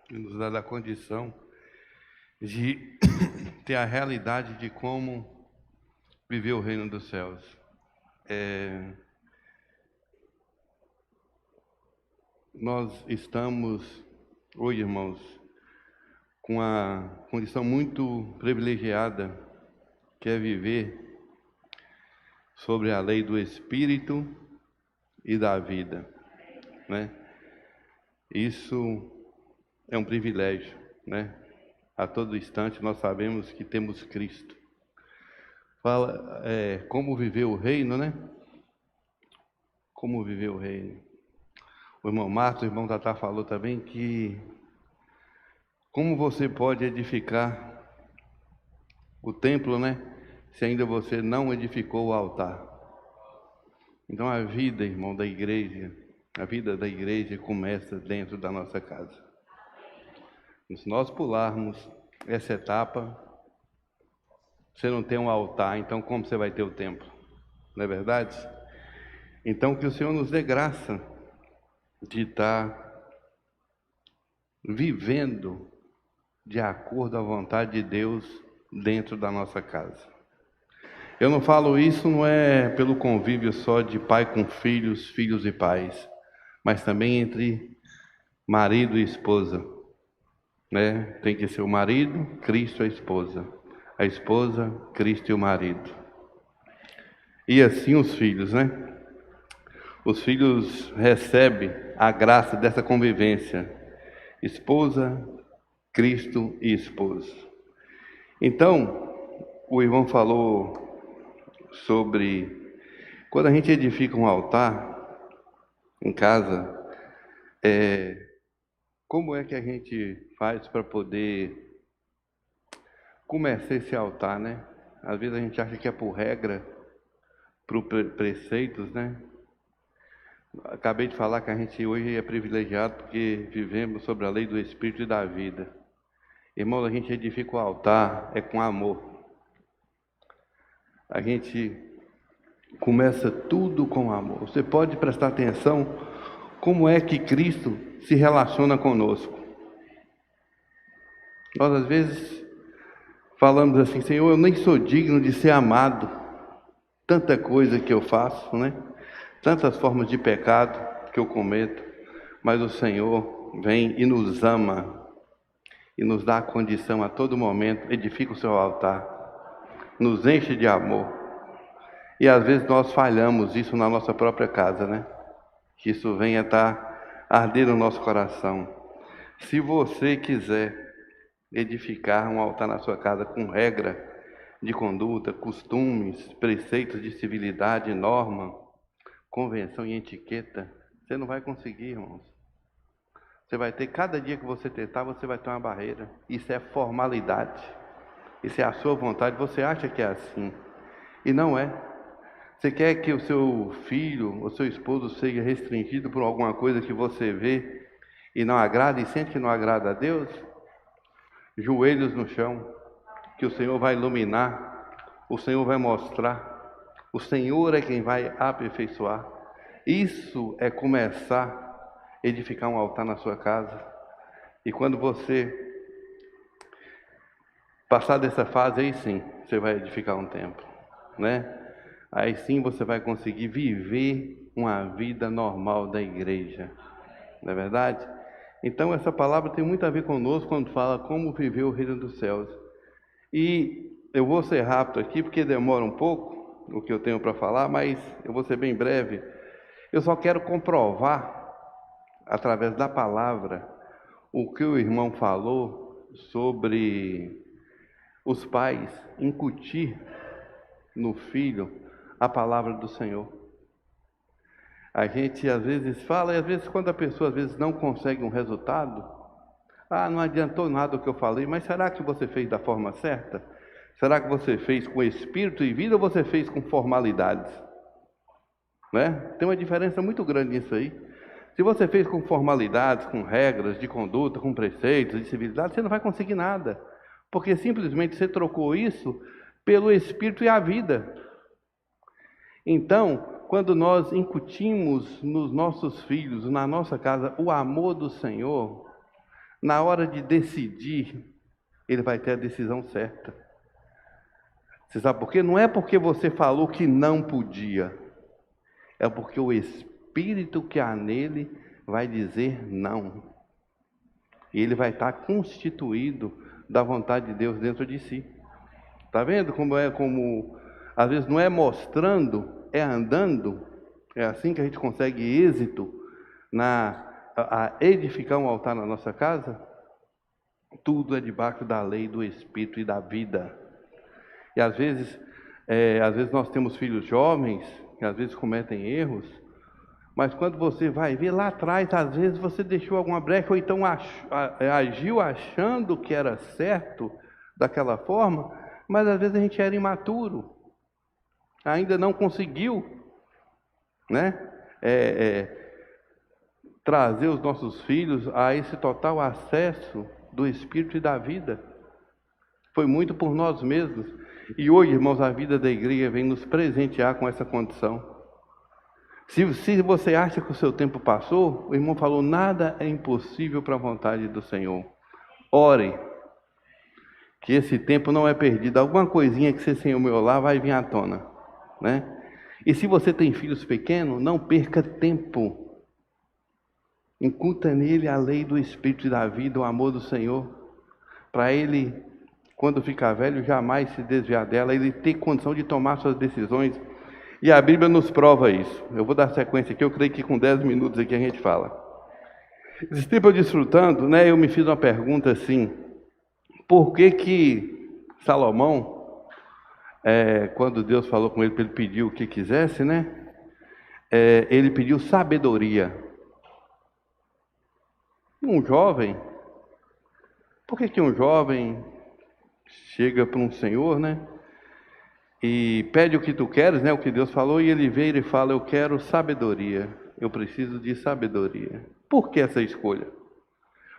E nos dado a condição de ter a realidade de como viver o reino dos céus. Nós estamos hoje, irmãos, com a condição muito privilegiada, que é viver sobre a lei do Espírito e da vida, né? Isso é um privilégio, né? A todo instante nós sabemos que temos Cristo. Fala, como viver o reino, né? Como viver o reino. O irmão Marcos, o irmão Tatá falou também que como você pode edificar o templo, né? Se ainda você não edificou o altar. Então a vida, irmão, da igreja, a vida da igreja começa dentro da nossa casa. Se nós pularmos essa etapa, você não tem um altar, então como você vai ter o templo? Não é verdade? Então que o Senhor nos dê graça de estar vivendo de acordo à vontade de Deus dentro da nossa casa. Eu não falo isso, não é pelo convívio só de pai com filhos, filhos e pais, mas também entre marido e esposa, né? Tem que ser o marido, Cristo, a esposa, Cristo e o marido. E assim os filhos, né? Os filhos recebem a graça dessa convivência, esposa, Cristo e esposa. Então, o irmão falou sobre quando a gente edifica um altar em casa, como é que a gente faz para poder começar esse altar, né? Às vezes a gente acha que é por regra, por preceitos, né? Acabei de falar que a gente hoje é privilegiado porque vivemos sobre a lei do Espírito e da vida. Irmão, a gente edifica o altar com amor. A gente começa tudo com amor. Você pode prestar atenção como é que Cristo se relaciona conosco. Nós às vezes falamos assim: Senhor, eu nem sou digno de ser amado. Tanta coisa que eu faço, né? Tantas formas de pecado que eu cometo, mas o Senhor vem e nos ama e nos dá a condição a todo momento, edifica o seu altar, nos enche de amor. E às vezes nós falhamos isso na nossa própria casa, né? Que isso venha estar arder no nosso coração. Se você quiser edificar um altar na sua casa com regra de conduta, costumes, preceitos de civilidade, norma, convenção e etiqueta, você não vai conseguir, irmãos. Você vai ter, cada dia que você tentar, você vai ter uma barreira. Isso é formalidade. Isso é a sua vontade. Você acha que é assim. E não é. Você quer que o seu filho, o seu esposo seja restringido por alguma coisa que você vê e não agrada e sente que não agrada a Deus? Joelhos no chão, que o Senhor vai iluminar, o Senhor vai mostrar, o Senhor é quem vai aperfeiçoar. Isso é começar a edificar um altar na sua casa. E quando você passar dessa fase, aí sim, você vai edificar um templo, né? Aí sim você vai conseguir viver uma vida normal da igreja, não é verdade? Então essa palavra tem muito a ver conosco quando fala como viver o reino dos céus. E eu vou ser rápido aqui porque demora um pouco o que eu tenho para falar, mas eu vou ser bem breve. Eu só quero comprovar, através da palavra, o que o irmão falou sobre os pais incutir no filho a palavra do Senhor. A gente às vezes fala, e às vezes quando a pessoa às vezes não consegue um resultado, não adiantou nada o que eu falei, mas será que você fez da forma certa? Será que você fez com espírito e vida ou você fez com formalidades? Né? Tem uma diferença muito grande nisso aí. Se você fez com formalidades, com regras de conduta, com preceitos, de civilidade, você não vai conseguir nada. Porque simplesmente você trocou isso pelo espírito e a vida. Então, quando nós incutimos nos nossos filhos, na nossa casa, o amor do Senhor, na hora de decidir, ele vai ter a decisão certa. Você sabe por quê? Não é porque você falou que não podia, é porque o Espírito que há nele vai dizer não. E ele vai estar constituído da vontade de Deus dentro de si. Está vendo como às vezes não é mostrando, é andando. É assim que a gente consegue êxito a edificar um altar na nossa casa. Tudo é debaixo da lei do Espírito e da vida. E às vezes nós temos filhos jovens que às vezes cometem erros, mas quando você vai ver lá atrás, às vezes você deixou alguma brecha ou então agiu achando que era certo daquela forma, mas às vezes a gente era imaturo, ainda não conseguiu, né? Trazer os nossos filhos a esse total acesso do Espírito e da vida. Foi muito por nós mesmos. E hoje, irmãos, a vida da igreja vem nos presentear com essa condição. Se você acha que o seu tempo passou, o irmão falou, nada é impossível para a vontade do Senhor. Ore, que esse tempo não é perdido. Alguma coisinha que você semeou lá vai vir à tona, né? E se você tem filhos pequenos, não perca tempo. Incuta nele a lei do Espírito e da vida, o amor do Senhor, para ele, quando ficar velho, jamais se desviar dela, ele ter condição de tomar suas decisões. E a Bíblia nos prova isso. Eu vou dar sequência aqui, eu creio que com 10 minutos aqui a gente fala. Esse tempo eu desfrutando, né, eu me fiz uma pergunta assim, por que Salomão, quando Deus falou com ele para ele pedir o que quisesse, né, ele pediu sabedoria. Um jovem, por que um jovem chega para um senhor, né, e pede o que tu queres, né, o que Deus falou, e ele vem e fala, eu quero sabedoria, eu preciso de sabedoria. Por que essa escolha?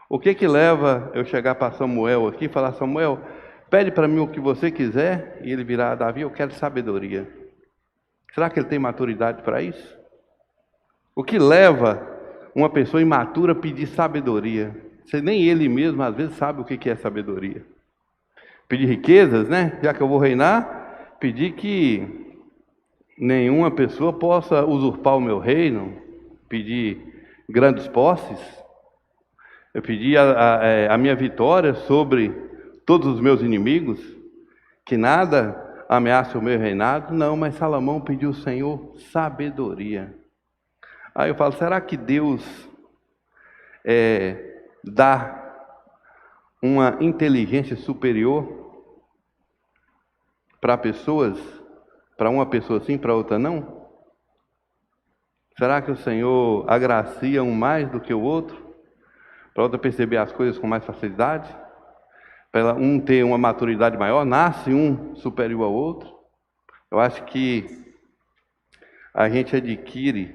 O que leva eu chegar para Samuel aqui e falar, Samuel, pede para mim o que você quiser, e ele virar, Davi, eu quero sabedoria. Será que ele tem maturidade para isso? O que leva uma pessoa imatura a pedir sabedoria? Nem ele mesmo às vezes sabe o que é sabedoria. Pedir riquezas, né? Já que eu vou reinar, pedir que nenhuma pessoa possa usurpar o meu reino, pedir grandes posses, eu pedi a minha vitória sobre todos os meus inimigos, que nada ameace o meu reinado? Não, mas Salomão pediu ao Senhor sabedoria. Aí eu falo, será que Deus dá uma inteligência superior para pessoas, para uma pessoa sim, para outra não? Será que o Senhor agracia um mais do que o outro, para outra perceber as coisas com mais facilidade? Para um ter uma maturidade maior, nasce um superior ao outro? Eu acho que a gente adquire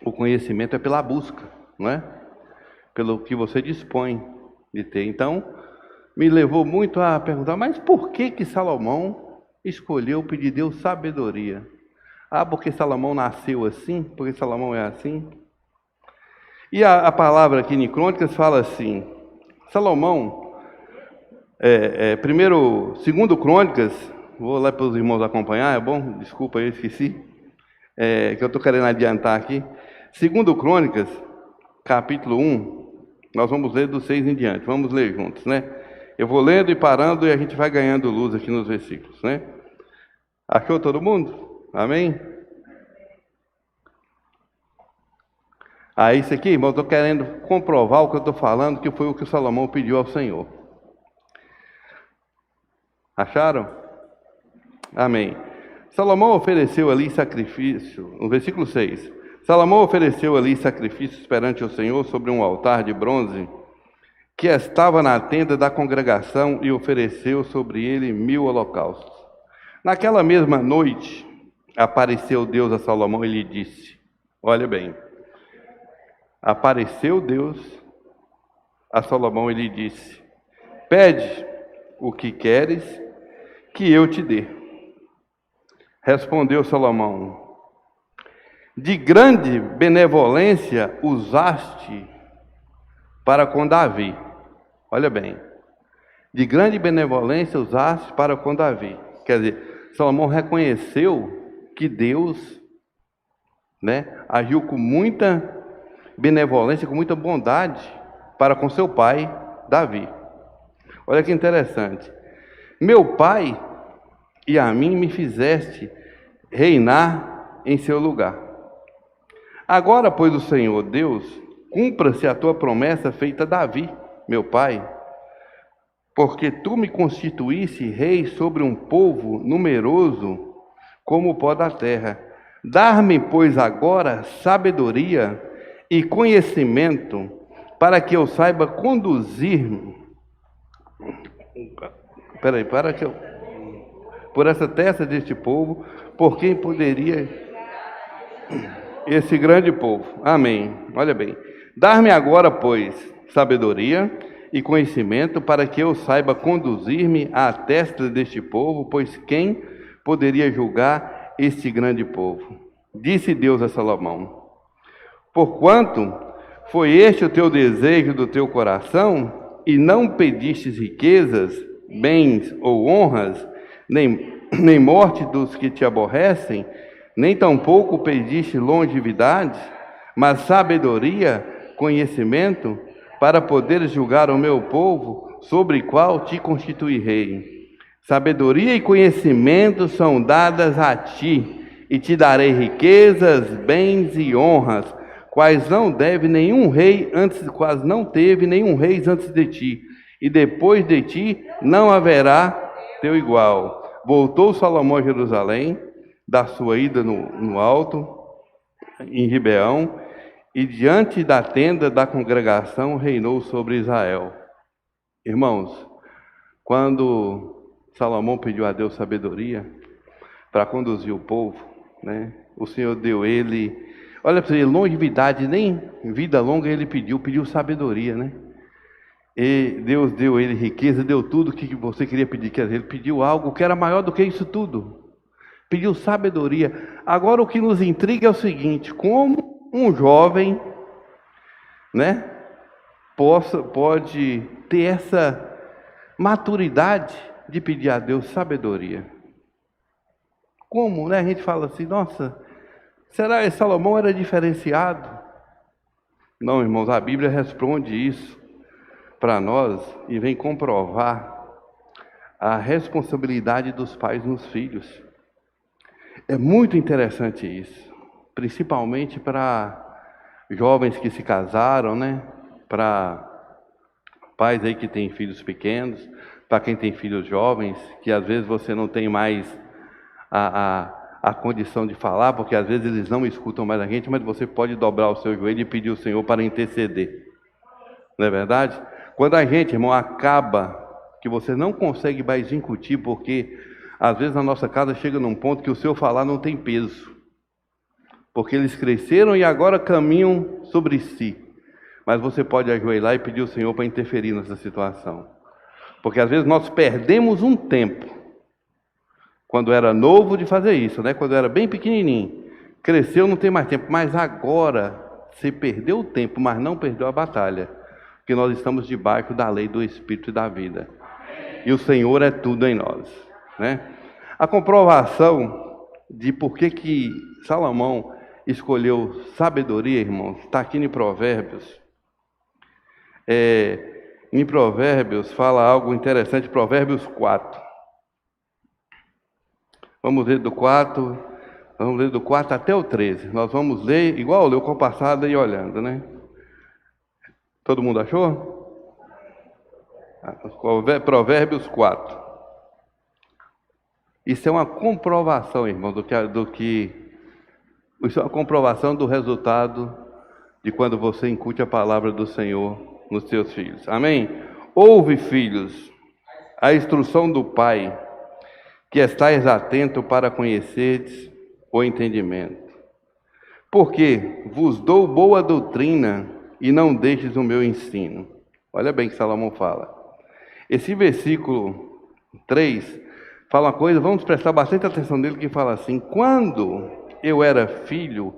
o conhecimento pela busca, não é? Pelo que você dispõe de ter. Então, me levou muito a perguntar, mas por que Salomão escolheu pedir a Deus sabedoria? Ah, porque Salomão nasceu assim? Porque Salomão é assim? E a palavra aqui em Crônicas fala assim, Salomão, segundo Crônicas, vou lá para os irmãos acompanhar, é bom? Desculpa, eu esqueci, que eu estou querendo adiantar aqui. Segundo Crônicas, capítulo 1, nós vamos ler do 6 em diante, vamos ler juntos, né? Eu vou lendo e parando e a gente vai ganhando luz aqui nos versículos, né? Achou todo mundo? Amém? Isso aqui, irmão, eu estou querendo comprovar o que eu estou falando, que foi o que Salomão pediu ao Senhor. Acharam? Amém. Salomão ofereceu ali sacrifício, no versículo 6. Salomão ofereceu ali sacrifícios perante o Senhor sobre um altar de bronze que estava na tenda da congregação e ofereceu sobre ele 1000 holocaustos. Naquela mesma noite apareceu Deus a Salomão e lhe disse, olha bem, apareceu Deus a Salomão e lhe disse, pede o que queres que eu te dê. Respondeu Salomão, de grande benevolência usaste para com Davi. Olha bem, de grande benevolência usaste para com Davi. Quer dizer, Salomão reconheceu que Deus, agiu com muita benevolência, com muita bondade para com seu pai, Davi. Olha que interessante. Meu pai e a mim me fizeste reinar em seu lugar. Agora, pois, o Senhor Deus, cumpra-se a tua promessa feita a Davi, meu pai, porque tu me constituísse rei sobre um povo numeroso como o pó da terra. Dar-me, pois, agora sabedoria e conhecimento para que eu saiba conduzir-me por essa terra deste povo, por quem poderia esse grande povo. Amém. Olha bem. Dar-me agora, pois, sabedoria e conhecimento para que eu saiba conduzir-me à testa deste povo, pois quem poderia julgar este grande povo? Disse Deus a Salomão, porquanto foi este o teu desejo do teu coração, e não pedistes riquezas, bens ou honras, nem morte dos que te aborrecem, nem tampouco pediste longevidade, mas sabedoria, conhecimento, para poderes julgar o meu povo, sobre o qual te constituí rei. Sabedoria e conhecimento são dadas a ti, e te darei riquezas, bens e honras, quais não teve nenhum rei antes de ti, e depois de ti não haverá teu igual. Voltou Salomão a Jerusalém, da sua ida no alto, em Gibeão, e diante da tenda da congregação reinou sobre Israel. Irmãos, quando Salomão pediu a Deus sabedoria para conduzir o povo, o Senhor deu ele, olha para ele, longevidade, nem vida longa ele pediu sabedoria, E Deus deu ele riqueza, deu tudo o que você queria pedir, quer dizer, ele pediu algo que era maior do que isso tudo. Pediu sabedoria. Agora o que nos intriga é o seguinte, como um jovem, pode ter essa maturidade de pedir a Deus sabedoria? Como, A gente fala assim, nossa, será que Salomão era diferenciado? Não, irmãos, a Bíblia responde isso para nós e vem comprovar a responsabilidade dos pais nos filhos. É muito interessante isso, principalmente para jovens que se casaram, né? Para pais aí que têm filhos pequenos, para quem tem filhos jovens, que às vezes você não tem mais a condição de falar, porque às vezes eles não escutam mais a gente, mas você pode dobrar o seu joelho e pedir ao Senhor para interceder. Não é verdade? Quando a gente, irmão, acaba que você não consegue mais incutir, porque às vezes na nossa casa chega num ponto que o seu falar não tem peso, porque eles cresceram e agora caminham sobre si. Mas você pode ajoelhar e pedir ao Senhor para interferir nessa situação. Porque às vezes nós perdemos um tempo, quando era novo, de fazer isso, né? Quando era bem pequenininho. Cresceu, não tem mais tempo. Mas agora, você perdeu o tempo, mas não perdeu a batalha. Porque nós estamos debaixo da lei do Espírito e da vida. E o Senhor é tudo em nós, né? A comprovação de por que Salomão escolheu sabedoria, irmãos, está aqui em Provérbios. Em Provérbios fala algo interessante, Provérbios 4. Vamos ler do 4 até o 13. Nós vamos ler, igual leu com a passada e olhando, né? Todo mundo achou? Provérbios 4. Isso é uma comprovação, irmão, isso é uma comprovação do resultado de quando você incute a palavra do Senhor nos seus filhos. Amém? Ouve, filhos, a instrução do Pai, que estais atento para conheceres o entendimento. Porque vos dou boa doutrina e não deixes o meu ensino. Olha bem que Salomão fala. Esse versículo 3 fala uma coisa, vamos prestar bastante atenção nele, que fala assim: quando eu era filho,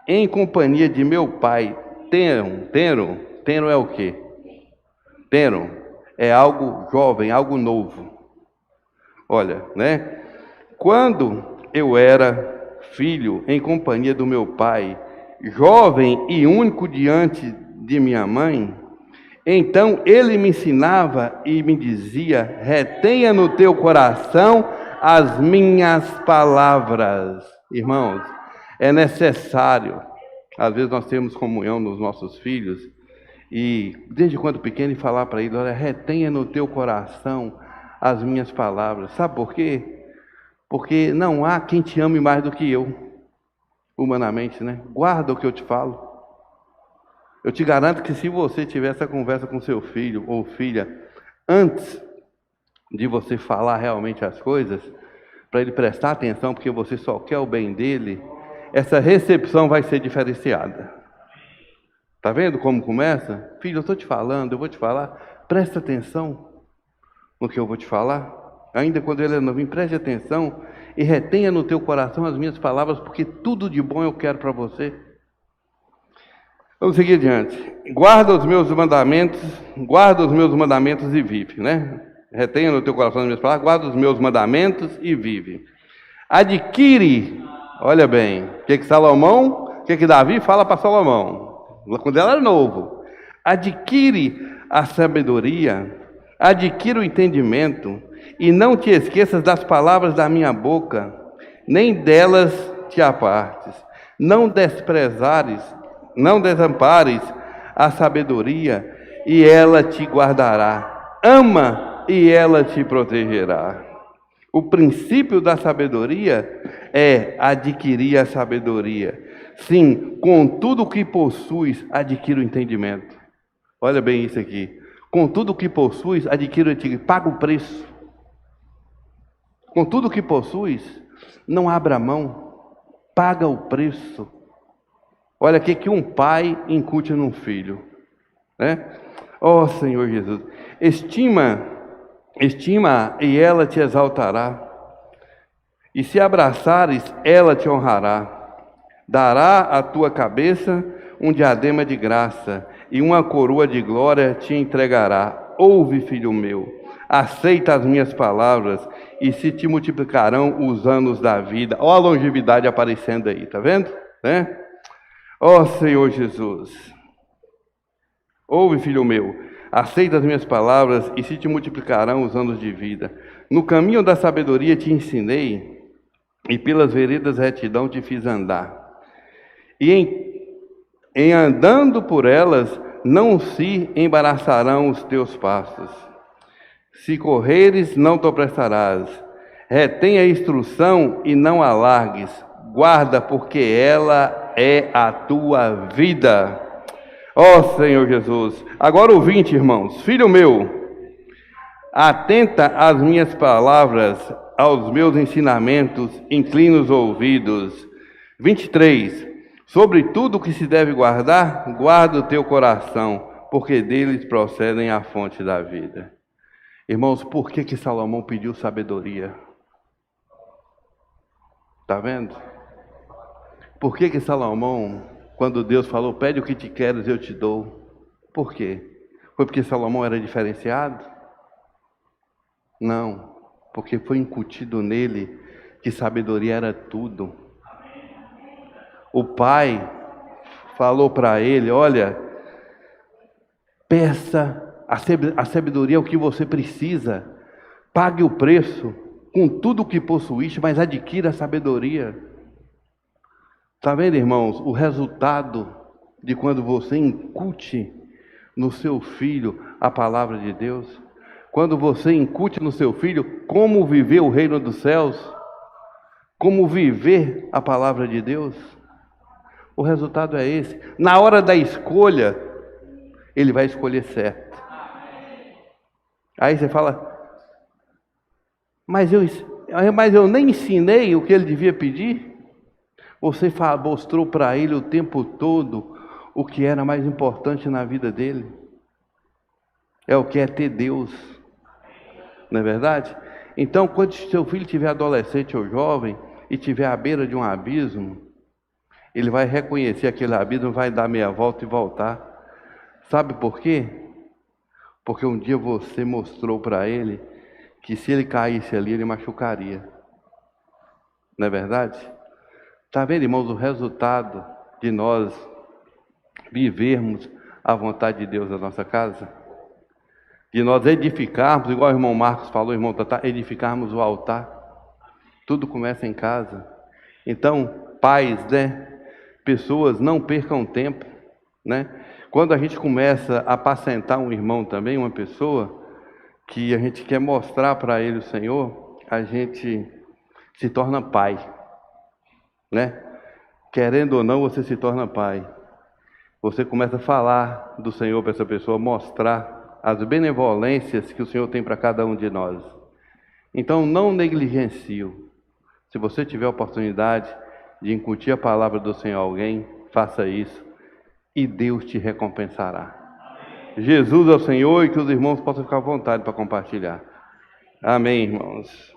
em companhia de meu pai, tenro é o quê? Tenro é algo jovem, algo novo. Olha, né? Quando eu era filho, em companhia do meu pai, jovem e único diante de minha mãe, então ele me ensinava e me dizia: retenha no teu coração as minhas palavras. Irmãos, é necessário, às vezes nós temos comunhão nos nossos filhos, e desde quando pequeno falar para ele: olha, retenha no teu coração as minhas palavras. Sabe por quê? Porque não há quem te ame mais do que eu, humanamente, né? Guarda o que eu te falo. Eu te garanto que se você tiver essa conversa com seu filho ou filha, antes de você falar realmente as coisas, para ele prestar atenção, porque você só quer o bem dele, essa recepção vai ser diferenciada. Está vendo como começa? Filho, eu estou te falando, eu vou te falar, presta atenção no que eu vou te falar. Ainda quando ele é novinho, preste atenção e retenha no teu coração as minhas palavras, porque tudo de bom eu quero para você. Vamos seguir adiante. Guarda os meus mandamentos e vive, né? Retenha no teu coração as minhas palavras, guarda os meus mandamentos e vive. Adquire, olha bem, o que Davi fala para Salomão, quando ele era novo: adquire a sabedoria, adquire o entendimento, e não te esqueças das palavras da minha boca, nem delas te apartes. Não desampares a sabedoria, e ela te guardará. Ama, e ela te protegerá. O princípio da sabedoria é adquirir a sabedoria. Sim, com tudo o que possuis, adquire o entendimento. Olha bem isso aqui. Com tudo o que possuis, adquire o entendimento. Paga o preço. Com tudo o que possuis, não abra mão. Paga o preço. Olha aqui que um pai incute num filho, né? Ó Senhor Jesus, estima e ela te exaltará, e se abraçares, ela te honrará. Dará à tua cabeça um diadema de graça, e uma coroa de glória te entregará. Ouve, filho meu, aceita as minhas palavras, e se te multiplicarão os anos da vida. Ó a longevidade aparecendo aí, tá vendo? Né? Ó Senhor Jesus, ouve, filho meu, aceita as minhas palavras, e se te multiplicarão os anos de vida. No caminho da sabedoria te ensinei, e pelas veredas retidão te fiz andar. E em andando por elas, não se embaraçarão os teus passos. Se correres, não tropeçarás. Retém a instrução e não a largues. Guarda, porque ela é a tua vida. Ó Senhor Jesus. Agora ouvinte, irmãos. Filho meu, atenta às minhas palavras, aos meus ensinamentos, inclina os ouvidos. 23. Sobre tudo que se deve guardar, guarda o teu coração, porque deles procedem a fonte da vida. Irmãos, por que Salomão pediu sabedoria? Está vendo? Por que Salomão, quando Deus falou, pede o que te queres, eu te dou? Por quê? Foi porque Salomão era diferenciado? Não, porque foi incutido nele que sabedoria era tudo. O pai falou para ele, olha, peça a sabedoria é o que você precisa. Pague o preço com tudo o que possuíste, mas adquira a sabedoria. Está vendo, irmãos, o resultado de quando você incute no seu filho a palavra de Deus? Quando você incute no seu filho como viver o reino dos céus, como viver a palavra de Deus, o resultado é esse. Na hora da escolha, ele vai escolher certo. Aí você fala, mas eu nem ensinei o que ele devia pedir. Você mostrou para ele o tempo todo o que era mais importante na vida dele. É o que é ter Deus. Não é verdade? Então, quando seu filho estiver adolescente ou jovem e estiver à beira de um abismo, ele vai reconhecer aquele abismo, vai dar meia volta e voltar. Sabe por quê? Porque um dia você mostrou para ele que se ele caísse ali, ele machucaria. Não é verdade? Está vendo, irmãos, o resultado de nós vivermos a vontade de Deus na nossa casa? De nós edificarmos, igual o irmão Marcos falou, irmão Tatá, edificarmos o altar. Tudo começa em casa. Então, pais, né? Pessoas, não percam tempo, né? Quando a gente começa a apacentar um irmão também, uma pessoa, que a gente quer mostrar para ele o Senhor, a gente se torna pai, né? Querendo ou não, você se torna pai. Você começa a falar do Senhor para essa pessoa, mostrar as benevolências que o Senhor tem para cada um de nós. Então, não negligencie. Se você tiver a oportunidade de incutir a palavra do Senhor a alguém, faça isso e Deus te recompensará. Jesus é o Senhor, e que os irmãos possam ficar à vontade para compartilhar. Amém, irmãos.